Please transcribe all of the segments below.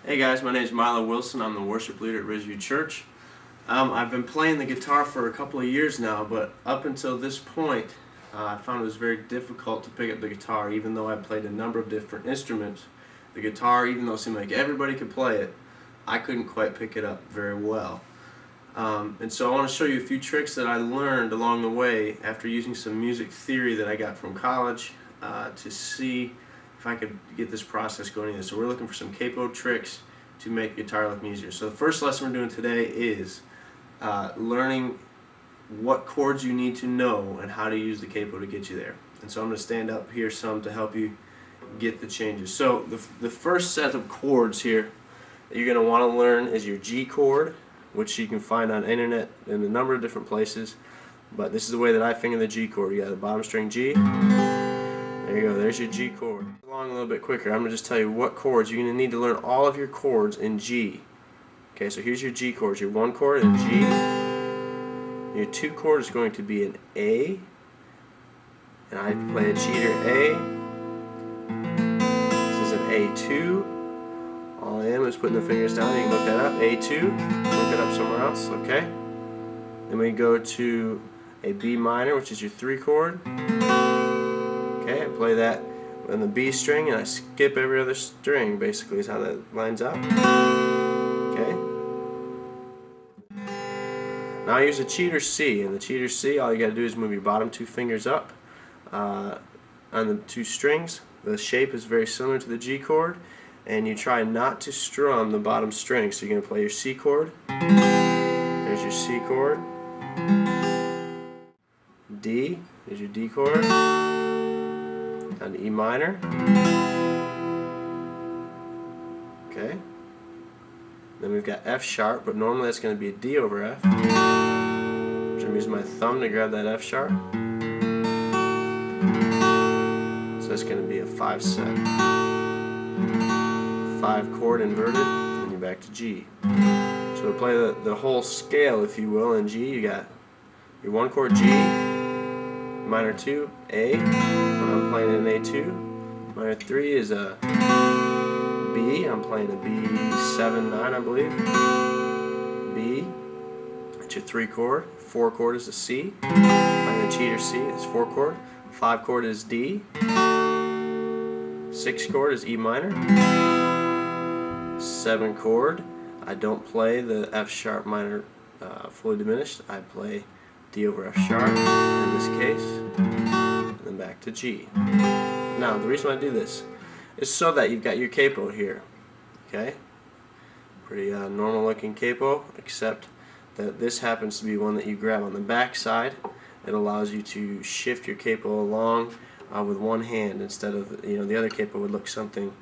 Hey guys, my name is Milo Wilson. I'm the worship leader at Ridgeview Church. I've been playing the guitar for a couple of years now, but up until this point, I found it was very difficult to pick up the guitar. Even though I played a number of different instruments, the guitar, even though it seemed like everybody could play it, I couldn't quite pick it up very well. And so I want to show you a few tricks that I learned along the way after using some music theory that I got from college to see if I could get this process going. So we're looking for some capo tricks to make guitar look easier. So the first lesson we're doing today is learning what chords you need to know and how to use the capo to get you there. And so I'm going to stand up here some to help you get the changes. So the first set of chords here that you're going to want to learn is your G chord, which you can find on the internet in a number of different places. But this is the way that I finger the G chord. You got the bottom string G. There you go, there's your G chord. Along a little bit quicker, I'm going to just tell you what chords. You're going to need to learn all of your chords in G. Okay, so here's your G chords. Your 1 chord in G. Your 2 chord is going to be an A. And I play a cheater A. This is an A2. All I am is putting the fingers down. You can look that up. A2. Look it up somewhere else. Okay. Then we go to a B minor, which is your 3 chord. Okay, I play that on the B string and I skip every other string, basically is how that lines up. Okay. Now I use a cheater C, and the cheater C, all you got to do is move your bottom 2 fingers up on the 2 strings. The shape is very similar to the G chord, and you try not to strum the bottom string. So you're going to play your C chord. There's your C chord. D, there's your D chord. On E minor. Okay. Then we've got F sharp, but normally that's going to be a D over F. I'm using my thumb to grab that F sharp. So that's going to be a 5 set. 5 chord inverted, and you're back to G. So to play the whole scale, if you will, in G, you got your 1 chord G, minor 2, A, I'm playing an A2, minor 3 is a B, I'm playing a B7, 9 I believe, B, that's your 3 chord, 4 chord is a C, playing a cheater C, it's 4 chord, 5 chord is D, 6 chord is E minor, 7 chord, I don't play the F sharp minor fully diminished, I play D over F sharp in this case, and then back to G. Now the reason I do this is so that you've got your capo here. Okay, pretty normal looking capo, except that this happens to be one that you grab on the back side. It allows you to shift your capo along with one hand instead of, the other capo would look something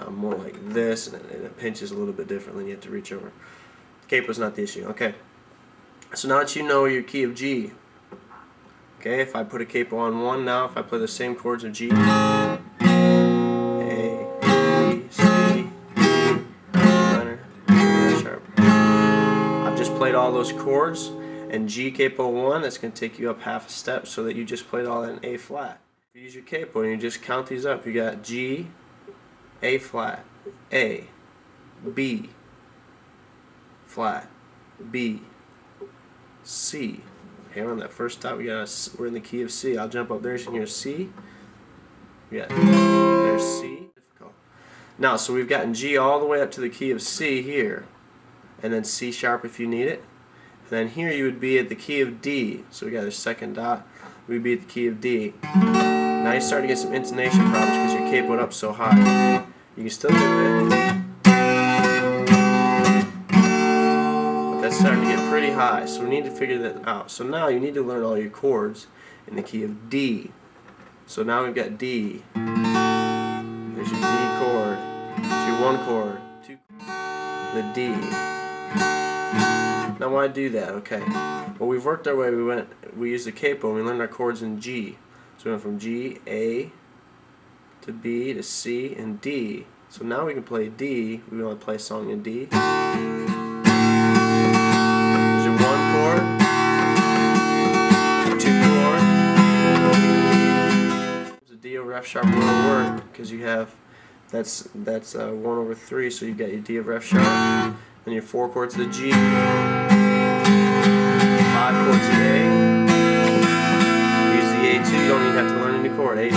more like this, and it pinches a little bit differently and you have to reach over. Capo's not the issue. Okay. So now that you know your key of G, okay, if I put a capo on 1 now, if I play the same chords of G, A, B, C, D, minor, F sharp. I've just played all those chords, and G capo 1, that's going to take you up half a step so that you just played all that in A flat. If you use your capo and you just count these up, you got G, A flat, A, B, flat, B, C. Okay, on that first dot we're in the key of C. I'll jump up there so you can hear C. There's C. Difficult. Now, so we've gotten G all the way up to the key of C here, and then C sharp if you need it. And then here you would be at the key of D. So we got a second dot. We'd be at the key of D. Now you start to get some intonation problems because you're capoed up so high. You can still do it. That's starting to get pretty high, so we need to figure that out. So now you need to learn all your chords in the key of D. So now we've got D. There's your D chord. There's your 1 chord. 2. The D. Now why do that? Okay. Well, we've worked our way. We used the capo and we learned our chords in G. So we went from G, A, to B, to C, and D. So now we can play D. We want to play a song in D. D over F sharp will work because you have That's 1/3. So you've got your D over F sharp, and your 4 chords of the G, 5 chords of A. Use the A2. You don't even have to learn any chord. A2.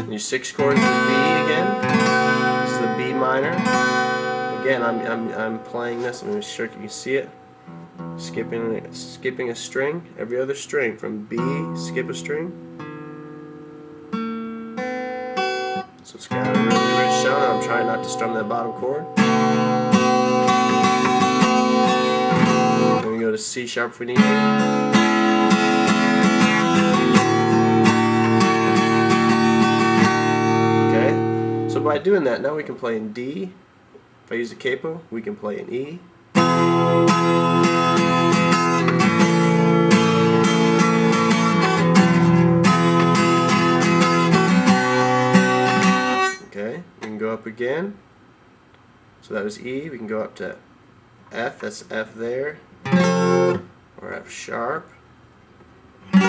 And your 6 chords of the B again. This is the B minor. Again, I'm playing this. I'm sure you can see it. Skipping a string, every other string from B, skip a string. So it's got a really rich sound. I'm trying not to strum that bottom chord. Then we go to C sharp if we need to. Okay, so by doing that, now we can play in D. If I use the capo, we can play in E. Okay, we can go up again. So that was E. We can go up to F. That's F there. Or F sharp. That's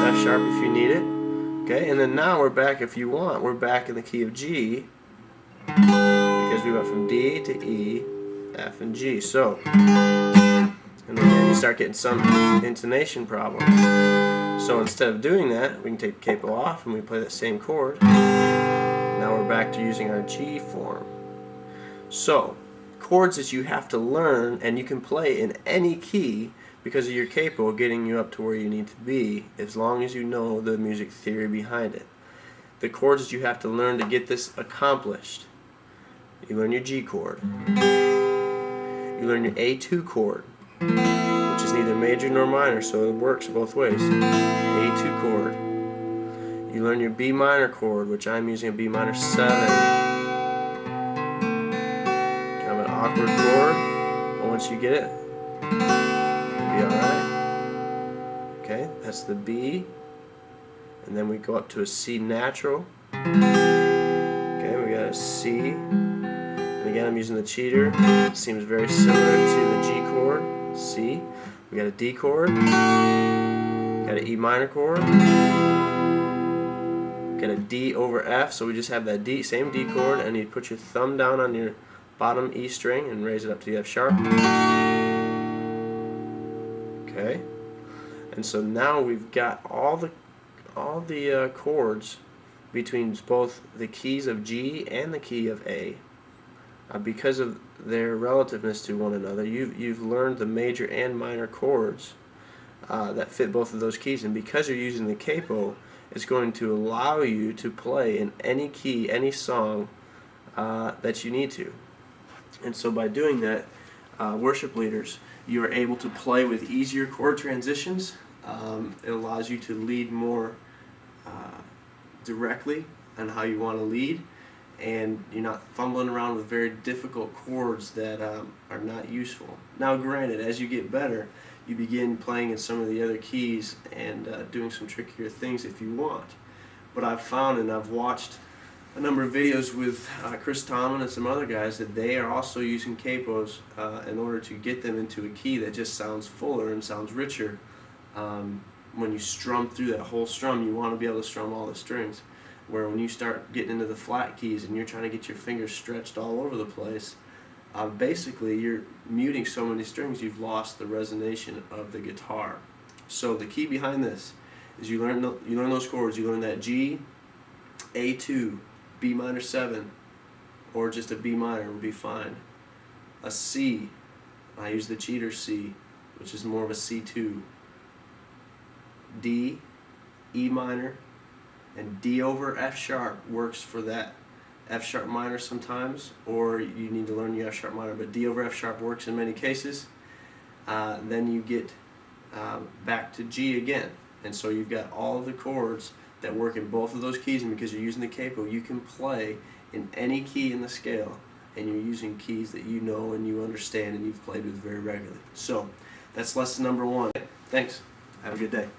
F sharp if you need it. Okay, and then now we're back, if you want, we're back in the key of G, because we went from D to E, F, and G. So, and then you start getting some intonation problems. So instead of doing that, we can take the capo off and we play that same chord. Now we're back to using our G form. So, chords that you have to learn, and you can play in any key because of your capo getting you up to where you need to be, as long as you know the music theory behind it. The chords that you have to learn to get this accomplished: you learn your G chord, you learn your A2 chord, which is neither major nor minor, so it works both ways. A2 chord. You learn your B minor chord, which I'm using a B minor 7. Kind of an awkward chord, but once you get it, you'll be alright. Okay, that's the B. And then we go up to a C natural. Okay, we got a C. And again, I'm using the cheater. It seems very similar to the G chord. C. We got a D chord. Got an E minor chord. Got a D over F, so we just have that D, same D chord, and you put your thumb down on your bottom E string and raise it up to the F sharp. Okay, and so now we've got all the chords between both the keys of G and the key of A. Because of their relativeness to one another, you've learned the major and minor chords that fit both of those keys, and because you're using the capo, it's going to allow you to play in any key, any song that you need to. And so by doing that, worship leaders, you are able to play with easier chord transitions. It allows you to lead more directly on how you want to lead, and you're not fumbling around with very difficult chords that are not useful. Now granted, as you get better, you begin playing in some of the other keys and doing some trickier things if you want. But I've found, and I've watched a number of videos with Chris Tomlin and some other guys, that they are also using capos in order to get them into a key that just sounds fuller and sounds richer. When you strum through that whole strum, you want to be able to strum all the strings. Where when you start getting into the flat keys and you're trying to get your fingers stretched all over the place, basically you're muting so many strings you've lost the resonation of the guitar. So the key behind this is you learn those chords. You learn that G, A2, B minor 7, or just a B minor would be fine. A C, I use the cheater C, which is more of a C2. D, E minor, and D over F sharp works for that. F sharp minor sometimes, or you need to learn your F sharp minor, but D over F sharp works in many cases. Then you get back to G again, and so you've got all of the chords that work in both of those keys, and because you're using the capo, you can play in any key in the scale, and you're using keys that you know and you understand and you've played with very regularly. So that's lesson number 1. Thanks. Have a good day.